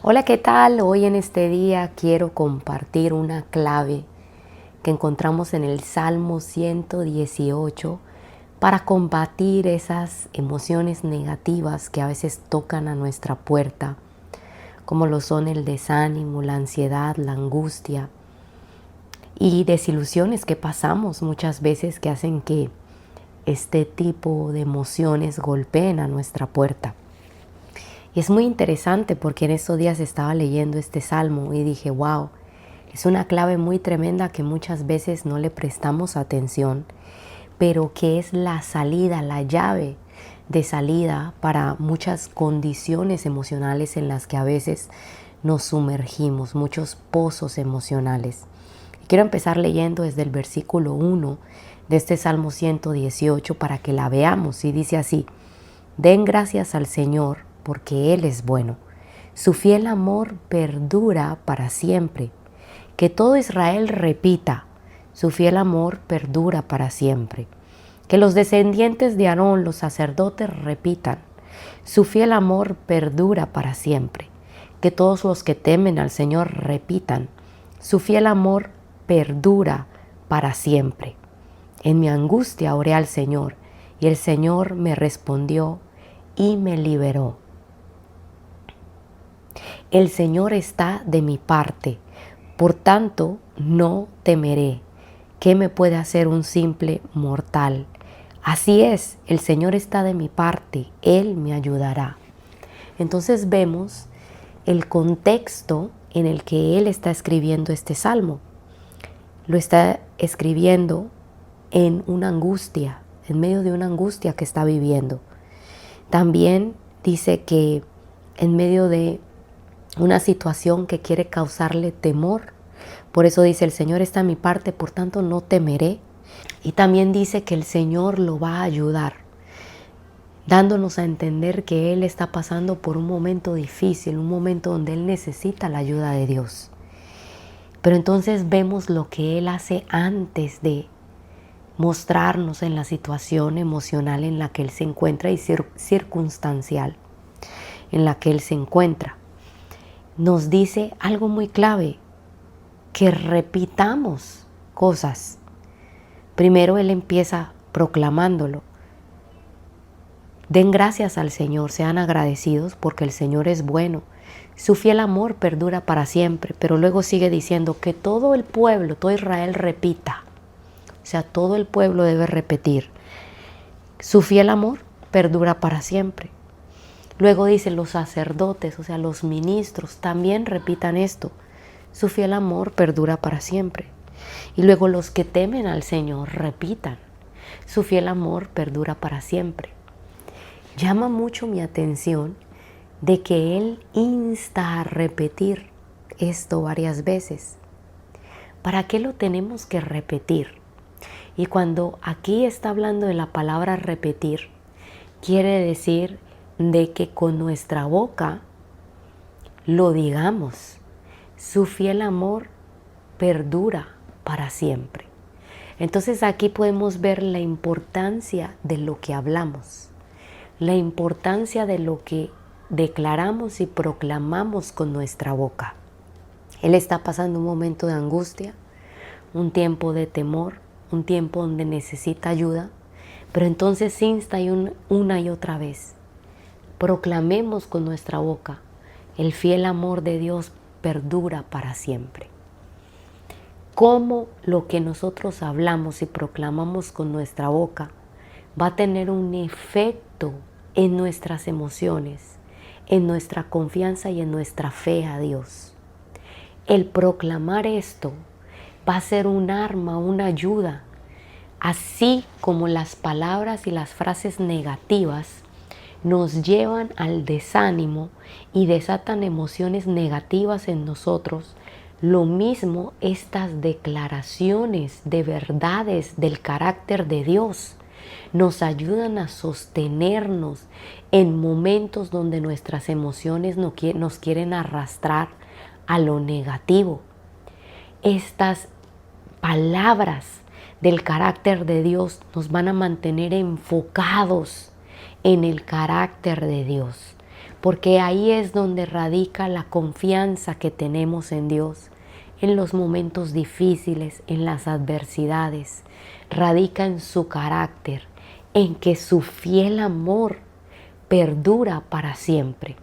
Hola, ¿qué tal? Hoy en este día quiero compartir una clave que encontramos en el Salmo 118 para combatir esas emociones negativas que a veces tocan a nuestra puerta, como lo son el desánimo, la ansiedad, la angustia y desilusiones que pasamos muchas veces que hacen que este tipo de emociones golpeen a nuestra puerta. Y es muy interesante porque en estos días estaba leyendo este salmo y dije, wow, es una clave muy tremenda que muchas veces no le prestamos atención, pero que es la salida, la llave de salida para muchas condiciones emocionales en las que a veces nos sumergimos, muchos pozos emocionales. Quiero empezar leyendo desde el versículo 1 de este Salmo 118 para que la veamos y dice así: den gracias al Señor porque Él es bueno. Su fiel amor perdura para siempre. Que todo Israel repita: su fiel amor perdura para siempre. Que los descendientes de Aarón, los sacerdotes, repitan: su fiel amor perdura para siempre. Que todos los que temen al Señor repitan: su fiel amor perdura para siempre. En mi angustia oré al Señor, y el Señor me respondió y me liberó. El Señor está de mi parte, por tanto no temeré. ¿Qué me puede hacer un simple mortal? Así es, el Señor está de mi parte, Él me ayudará. Entonces vemos el contexto en el que Él está escribiendo este salmo. Lo está escribiendo en una angustia, en medio de una angustia que está viviendo. También dice que en medio de una situación que quiere causarle temor. Por eso dice: el Señor está a mi parte, por tanto no temeré. Y también dice que el Señor lo va a ayudar, dándonos a entender que Él está pasando por un momento difícil, un momento donde Él necesita la ayuda de Dios. Pero entonces vemos lo que Él hace antes de mostrarnos en la situación emocional en la que Él se encuentra y circunstancial en la que Él se encuentra. Nos dice algo muy clave: que repitamos cosas. Primero Él empieza proclamándolo. Den gracias al Señor, sean agradecidos porque el Señor es bueno. Su fiel amor perdura para siempre. Pero luego sigue diciendo que todo el pueblo, todo Israel repita. O sea, todo el pueblo debe repetir: su fiel amor perdura para siempre. Luego dice: los sacerdotes, o sea, los ministros, también repitan esto: su fiel amor perdura para siempre. Y luego los que temen al Señor repitan: su fiel amor perdura para siempre. Llama mucho mi atención de que Él insta a repetir esto varias veces. ¿Para qué lo tenemos que repetir? Y cuando aquí está hablando de la palabra repetir, quiere decir de que con nuestra boca lo digamos: su fiel amor perdura para siempre. Entonces aquí podemos ver la importancia de lo que hablamos, la importancia de lo que declaramos y proclamamos con nuestra boca. Él está pasando un momento de angustia, un tiempo de temor, un tiempo donde necesita ayuda, pero entonces insta una y otra vez: proclamemos con nuestra boca: el fiel amor de Dios perdura para siempre. Cómo lo que nosotros hablamos y proclamamos con nuestra boca va a tener un efecto en nuestras emociones, en nuestra confianza y en nuestra fe a Dios. El proclamar esto va a ser un arma, una ayuda, así como las palabras y las frases negativas nos llevan al desánimo y desatan emociones negativas en nosotros. Lo mismo estas declaraciones de verdades del carácter de Dios nos ayudan a sostenernos en momentos donde nuestras emociones nos quieren arrastrar a lo negativo. Estas palabras del carácter de Dios nos van a mantener enfocados en el carácter de Dios. porque ahí es donde radica la confianza que tenemos en Dios. En los momentos difíciles, en las adversidades, radica en su carácter, en que su fiel amor perdura para siempre.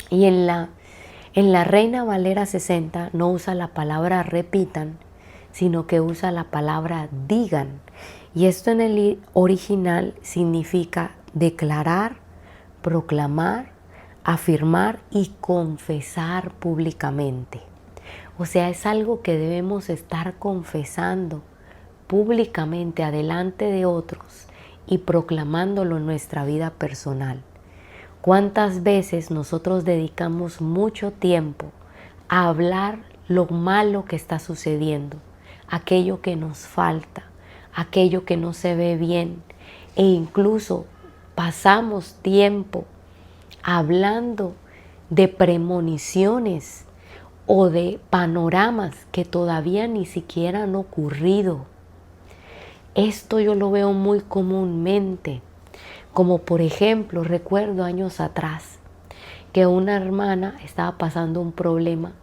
Y en la Reina Valera 60 no usa la palabra repitan, sino que usa la palabra digan. Y esto en el original significa declarar, proclamar, afirmar y confesar públicamente. O sea, es algo que debemos estar confesando públicamente adelante de otros y proclamándolo en nuestra vida personal. ¿Cuántas veces nosotros dedicamos mucho tiempo a hablar lo malo que está sucediendo, aquello que nos falta, aquello que no se ve bien, e incluso pasamos tiempo hablando de premoniciones o de panoramas que todavía ni siquiera han ocurrido? Esto yo lo veo muy comúnmente, como por ejemplo, recuerdo años atrás que una hermana estaba pasando un problema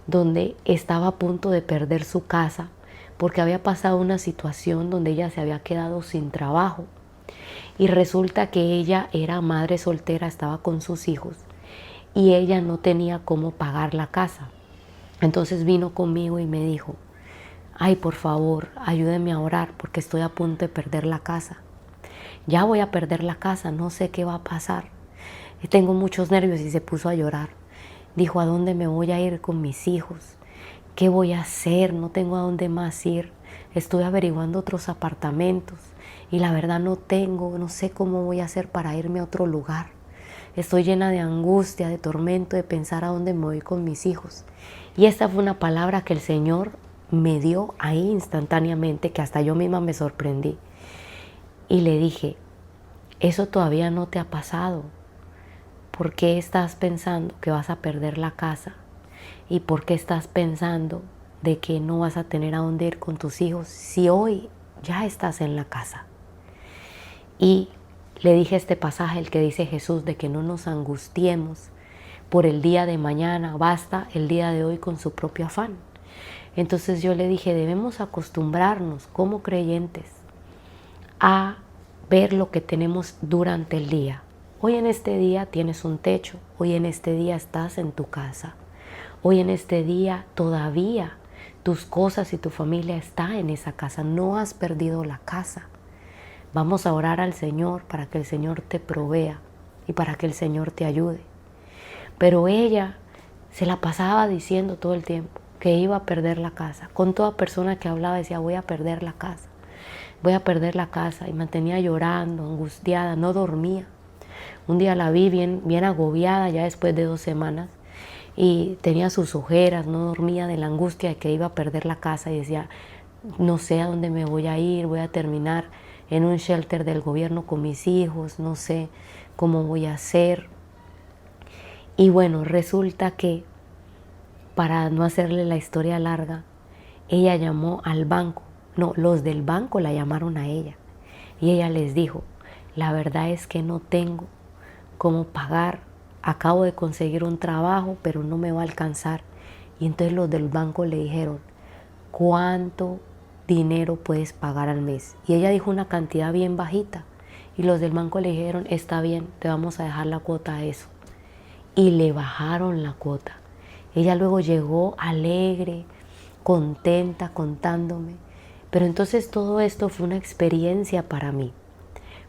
donde estaba a punto de perder su casa porque había pasado una situación donde ella se había quedado sin trabajo. Y resulta que ella era madre soltera, estaba con sus hijos y ella no tenía cómo pagar la casa. Entonces vino conmigo y me dijo: ay, por favor, ayúdeme a orar porque estoy a punto de perder la casa. Ya voy a perder la casa, no sé qué va a pasar. Tengo muchos nervios. Y se puso a llorar. Dijo: ¿a dónde me voy a ir con mis hijos? ¿Qué voy a hacer? No tengo a dónde más ir. Estoy averiguando otros apartamentos y la verdad no sé cómo voy a hacer para irme a otro lugar. Estoy llena de angustia, de tormento, de pensar a dónde me voy con mis hijos. Y esta fue una palabra que el Señor me dio ahí instantáneamente, que hasta yo misma me sorprendí. Y le dije: eso todavía no te ha pasado. ¿Por qué estás pensando que vas a perder la casa? ¿Y por qué estás pensando de que no vas a tener a dónde ir con tus hijos si hoy ya estás en la casa? Y le dije este pasaje, el que dice Jesús, de que no nos angustiemos por el día de mañana, basta el día de hoy con su propio afán. Entonces yo le dije: debemos acostumbrarnos como creyentes a ver lo que tenemos durante el día. Hoy en este día tienes un techo, hoy en este día estás en tu casa, hoy en este día todavía tus cosas y tu familia está en esa casa, no has perdido la casa. Vamos a orar al Señor para que el Señor te provea y para que el Señor te ayude. Pero ella se la pasaba diciendo todo el tiempo que iba a perder la casa. Con toda persona que hablaba decía: voy a perder la casa, voy a perder la casa. Y mantenía llorando, angustiada, no dormía. Un día la vi bien agobiada ya después de 2 semanas y tenía sus ojeras, no dormía de la angustia de que iba a perder la casa y decía: no sé a dónde me voy a ir, voy a terminar en un shelter del gobierno con mis hijos, no sé cómo voy a hacer. Y bueno, resulta que, para no hacerle la historia larga, ella llamó al banco. No, los del banco la llamaron a ella. Y ella les dijo: la verdad es que no tengo cómo pagar. Acabo de conseguir un trabajo, pero no me va a alcanzar. Y entonces los del banco le dijeron: ¿cuánto dinero puedes pagar al mes? Y ella dijo una cantidad bien bajita. Y los del banco le dijeron: está bien, te vamos a dejar la cuota a eso. Y le bajaron la cuota. Ella luego llegó alegre, contenta, contándome. Pero entonces todo esto fue una experiencia para mí,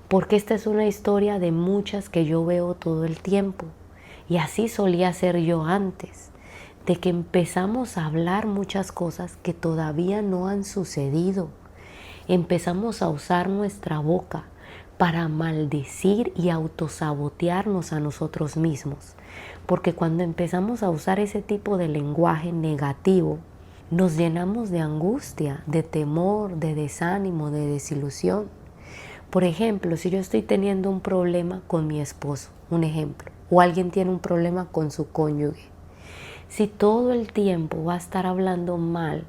porque esta es una historia de muchas que yo veo todo el tiempo. Y así solía ser yo antes, de que empezamos a hablar muchas cosas que todavía no han sucedido. Empezamos a usar nuestra boca para maldecir y autosabotearnos a nosotros mismos. Porque cuando empezamos a usar ese tipo de lenguaje negativo, nos llenamos de angustia, de temor, de desánimo, de desilusión. Por ejemplo, si yo estoy teniendo un problema con mi esposo, un ejemplo, o alguien tiene un problema con su cónyuge, si todo el tiempo va a estar hablando mal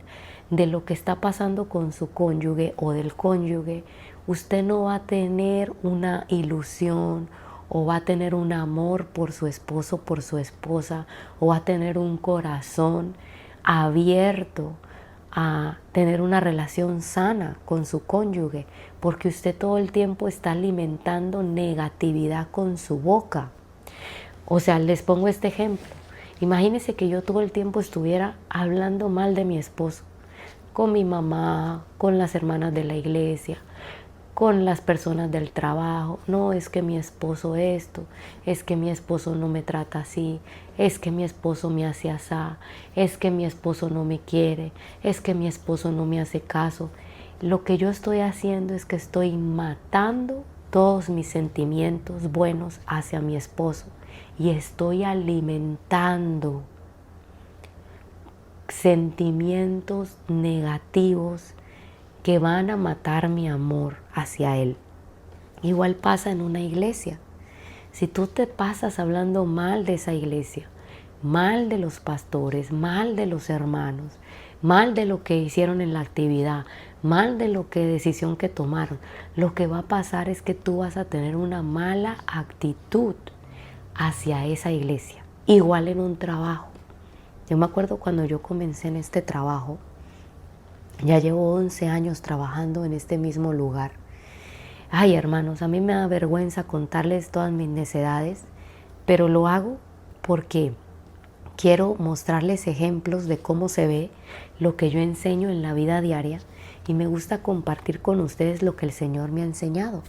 de lo que está pasando con su cónyuge o del cónyuge, usted no va a tener una ilusión o va a tener un amor por su esposo, por su esposa, o va a tener un corazón abierto a tener una relación sana con su cónyuge, porque usted todo el tiempo está alimentando negatividad con su boca. O sea, les pongo este ejemplo. Imagínense que yo todo el tiempo estuviera hablando mal de mi esposo, con mi mamá, con las hermanas de la iglesia, con las personas del trabajo. No, es que mi esposo esto, es que mi esposo no me trata así, es que mi esposo me hace asá, es que mi esposo no me quiere, es que mi esposo no me hace caso. Lo que yo estoy haciendo es que estoy matando todos mis sentimientos buenos hacia mi esposo y estoy alimentando sentimientos negativos que van a matar mi amor hacia Él. Igual pasa en una iglesia. Si tú te pasas hablando mal de esa iglesia, mal de los pastores, mal de los hermanos, mal de lo que hicieron en la actividad, mal de lo que decisión que tomaron, lo que va a pasar es que tú vas a tener una mala actitud hacia esa iglesia. Igual en un trabajo. Yo me acuerdo cuando yo comencé en este trabajo, ya llevo 11 años trabajando en este mismo lugar. Ay, hermanos, a mí me da vergüenza contarles todas mis necedades, pero lo hago porque quiero mostrarles ejemplos de cómo se ve lo que yo enseño en la vida diaria y me gusta compartir con ustedes lo que el Señor me ha enseñado.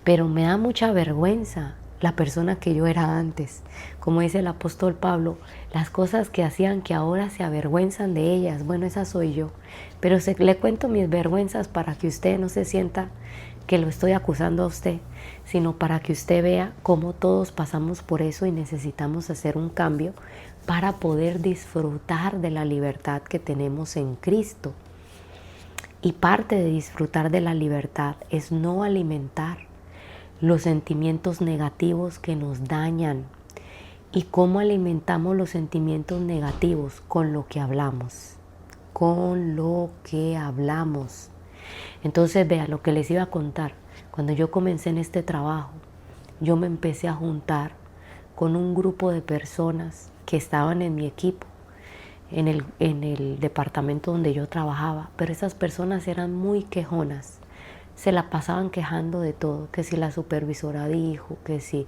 Pero me da mucha vergüenza la persona que yo era antes. Como dice el apóstol Pablo, las cosas que hacían que ahora se avergüenzan de ellas. Bueno, esa soy yo. Pero le cuento mis vergüenzas para que usted no se sienta que lo estoy acusando a usted, sino para que usted vea cómo todos pasamos por eso y necesitamos hacer un cambio para poder disfrutar de la libertad que tenemos en Cristo. Y parte de disfrutar de la libertad es no alimentar los sentimientos negativos que nos dañan. ¿Y cómo alimentamos los sentimientos negativos? Con lo que hablamos. Con lo que hablamos. Entonces, vea lo que les iba a contar. Cuando yo comencé en este trabajo, yo me empecé a juntar con un grupo de personas que estaban en mi equipo, en el departamento donde yo trabajaba, pero esas personas eran muy quejonas. Se la pasaban quejando de todo, que si la supervisora dijo, que si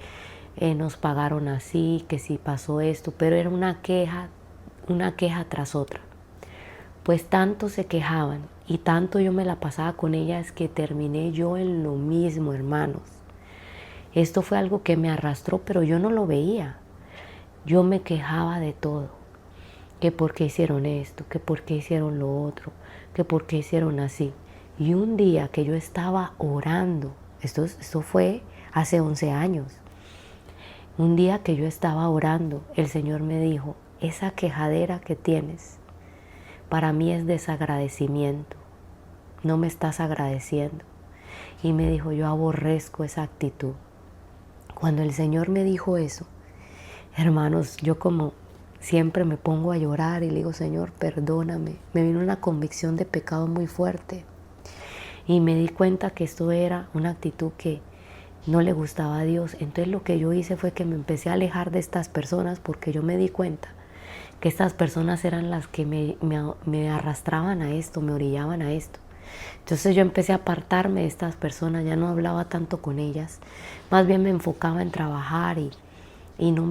nos pagaron así, que si pasó esto, pero era una queja tras otra. Pues tanto se quejaban y tanto yo me la pasaba con ellas que terminé yo en lo mismo, hermanos. Esto fue algo que me arrastró, pero yo no lo veía. Yo me quejaba de todo, que por qué hicieron esto, que por qué hicieron lo otro, que por qué hicieron así. Y un día que yo estaba orando, esto fue hace 11 años, un día que yo estaba orando, el Señor me dijo, esa quejadera que tienes, para mí es desagradecimiento, no me estás agradeciendo. Y me dijo, yo aborrezco esa actitud. Cuando el Señor me dijo eso, hermanos, yo como siempre me pongo a llorar y le digo, Señor, perdóname. Me vino una convicción de pecado muy fuerte. Y me di cuenta que esto era una actitud que no le gustaba a Dios. Entonces lo que yo hice fue que me empecé a alejar de estas personas porque yo me di cuenta que estas personas eran las que me arrastraban a esto, me orillaban a esto. Entonces yo empecé a apartarme de estas personas, ya no hablaba tanto con ellas. Más bien me enfocaba en trabajar y no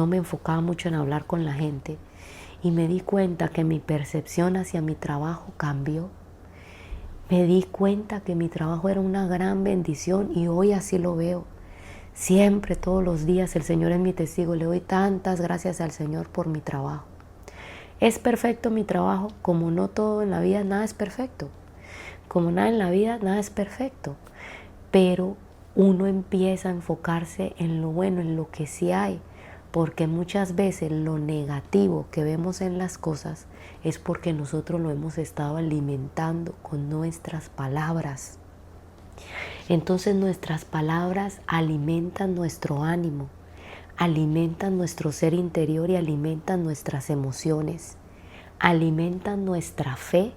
me enfocaba mucho en hablar con la gente. Y me di cuenta que mi percepción hacia mi trabajo cambió. Me di cuenta que mi trabajo era una gran bendición y hoy así lo veo. Siempre, todos los días, el Señor es mi testigo. Le doy tantas gracias al Señor por mi trabajo. ¿Es perfecto mi trabajo? Como no todo en la vida, nada es perfecto. Como nada en la vida, nada es perfecto. Pero uno empieza a enfocarse en lo bueno, en lo que sí hay. Porque muchas veces lo negativo que vemos en las cosas es porque nosotros lo hemos estado alimentando con nuestras palabras. Entonces nuestras palabras alimentan nuestro ánimo, alimentan nuestro ser interior y alimentan nuestras emociones, alimentan nuestra fe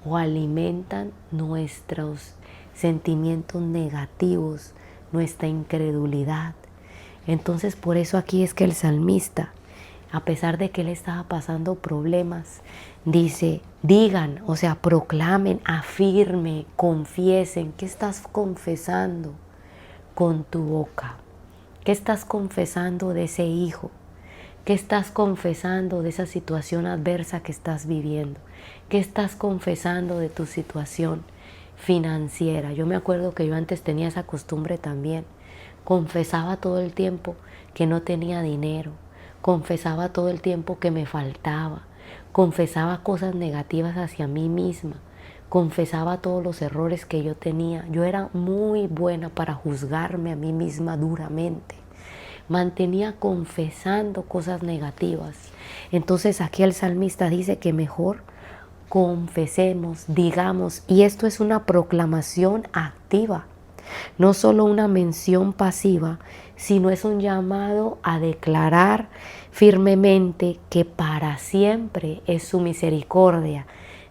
o alimentan nuestros sentimientos negativos, nuestra incredulidad. Entonces por eso aquí es que el salmista, a pesar de que él estaba pasando problemas, dice, digan, o sea, proclamen, afirmen, confiesen. ¿Qué estás confesando con tu boca? ¿Qué estás confesando de ese hijo? ¿Qué estás confesando de esa situación adversa que estás viviendo? ¿Qué estás confesando de tu situación financiera? Yo me acuerdo que yo antes tenía esa costumbre también. Confesaba todo el tiempo que no tenía dinero. Confesaba todo el tiempo que me faltaba. Confesaba cosas negativas hacia mí misma. Confesaba todos los errores que yo tenía. Yo era muy buena para juzgarme a mí misma duramente. Mantenía confesando cosas negativas. Entonces aquí el salmista dice que mejor confesemos, digamos, y esto es una proclamación activa, no solo una mención pasiva, sino es un llamado a declarar firmemente que para siempre es su misericordia.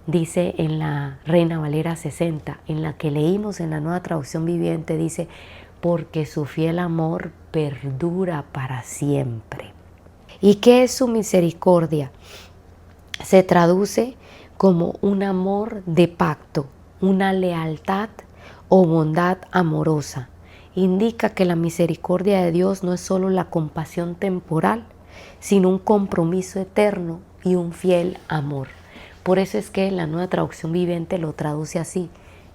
Dice en la Reina Valera 60, en la que leímos en la Nueva Traducción Viviente, dice, porque su fiel amor perdura para siempre. ¿Y qué es su misericordia? Se traduce como un amor de pacto, una lealtad o bondad amorosa. Indica que la misericordia de Dios no es solo la compasión temporal, sino un compromiso eterno y un fiel amor. Por eso es que la Nueva Traducción Viviente lo traduce así,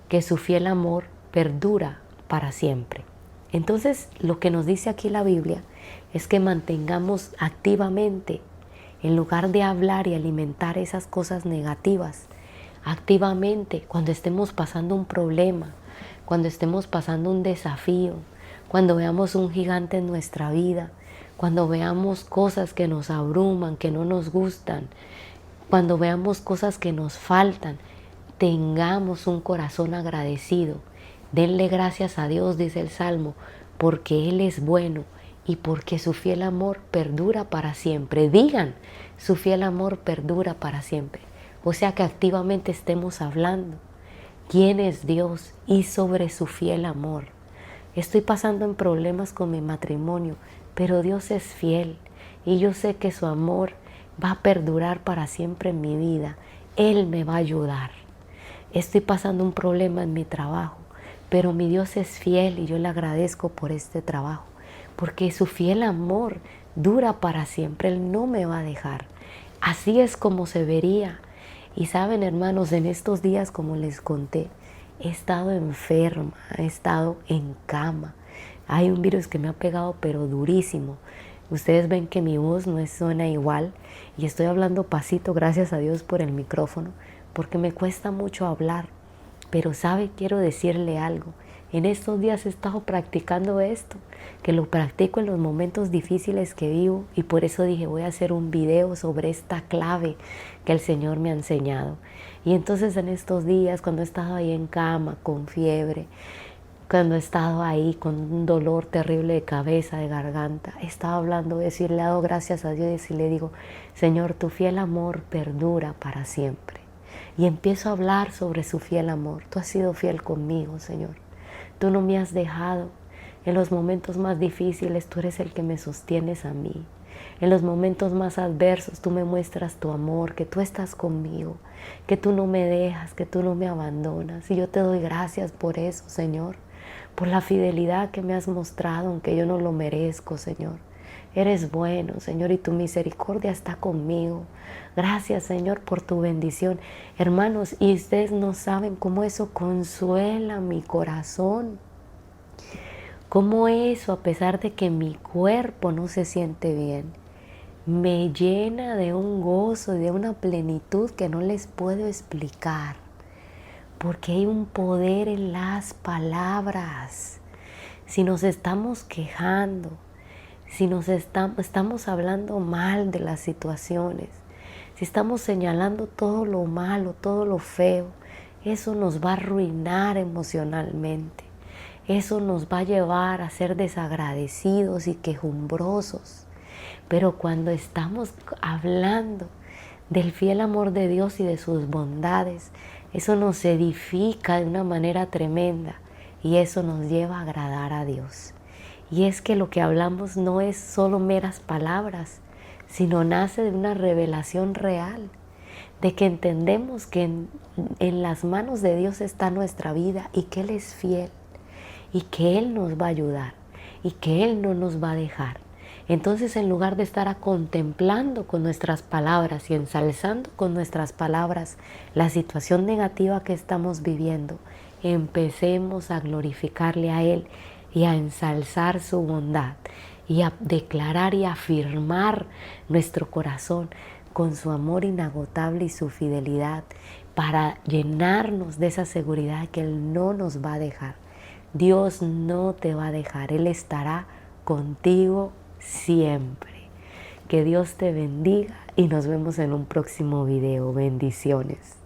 que su fiel amor perdura para siempre. Entonces, lo que nos dice aquí la Biblia es que mantengamos activamente, en lugar de hablar y alimentar esas cosas negativas, activamente cuando estemos pasando un problema, cuando estemos pasando un desafío, cuando veamos un gigante en nuestra vida, cuando veamos cosas que nos abruman, que no nos gustan, cuando veamos cosas que nos faltan, tengamos un corazón agradecido. Denle gracias a Dios, dice el Salmo, porque Él es bueno y porque su fiel amor perdura para siempre. Digan, su fiel amor perdura para siempre. O sea que activamente estemos hablando quién es Dios y sobre su fiel amor. Estoy pasando en problemas con mi matrimonio, pero Dios es fiel y yo sé que su amor va a perdurar para siempre en mi vida. Él me va a ayudar. Estoy pasando un problema en mi trabajo, pero mi Dios es fiel y yo le agradezco por este trabajo, porque su fiel amor dura para siempre. Él no me va a dejar. Así es como se vería. Y saben, hermanos, en estos días, como les conté, he estado enferma, he estado en cama. Hay un virus que me ha pegado, pero durísimo. Ustedes ven que mi voz no suena igual y estoy hablando pasito, gracias a Dios por el micrófono, porque me cuesta mucho hablar. Pero sabe, quiero decirle algo. En estos días he estado practicando esto, que lo practico en los momentos difíciles que vivo, y por eso dije, voy a hacer un video sobre esta clave que el Señor me ha enseñado. Y entonces en estos días, cuando he estado ahí en cama, con fiebre, cuando he estado ahí con un dolor terrible de cabeza, de garganta, he estado hablando de eso y le he dado gracias a Dios y le digo, Señor, tu fiel amor perdura para siempre. Y empiezo a hablar sobre su fiel amor. Tú has sido fiel conmigo, Señor. Tú no me has dejado. En los momentos más difíciles tú eres el que me sostienes a mí. En los momentos más adversos tú me muestras tu amor, que tú estás conmigo, que tú no me dejas, que tú no me abandonas. Y yo te doy gracias por eso, Señor, por la fidelidad que me has mostrado, aunque yo no lo merezco, Señor. Eres bueno, Señor, y tu misericordia está conmigo. Gracias, Señor, por tu bendición. Hermanos, y ustedes no saben cómo eso consuela mi corazón. Cómo eso, a pesar de que mi cuerpo no se siente bien, me llena de un gozo y de una plenitud que no les puedo explicar. Porque hay un poder en las palabras. Si nos estamos quejando, si estamos hablando mal de las situaciones, si estamos señalando todo lo malo, todo lo feo, eso nos va a arruinar emocionalmente. Eso nos va a llevar a ser desagradecidos y quejumbrosos. Pero cuando estamos hablando del fiel amor de Dios y de sus bondades, eso nos edifica de una manera tremenda y eso nos lleva a agradar a Dios. Y es que lo que hablamos no es solo meras palabras, sino nace de una revelación real, de que entendemos que en las manos de Dios está nuestra vida y que Él es fiel y que Él nos va a ayudar y que Él no nos va a dejar. Entonces, en lugar de estar contemplando con nuestras palabras y ensalzando con nuestras palabras la situación negativa que estamos viviendo, empecemos a glorificarle a Él y a ensalzar su bondad y a declarar y afirmar nuestro corazón con su amor inagotable y su fidelidad para llenarnos de esa seguridad que Él no nos va a dejar. Dios no te va a dejar, Él estará contigo siempre. Que Dios te bendiga y nos vemos en un próximo video. Bendiciones.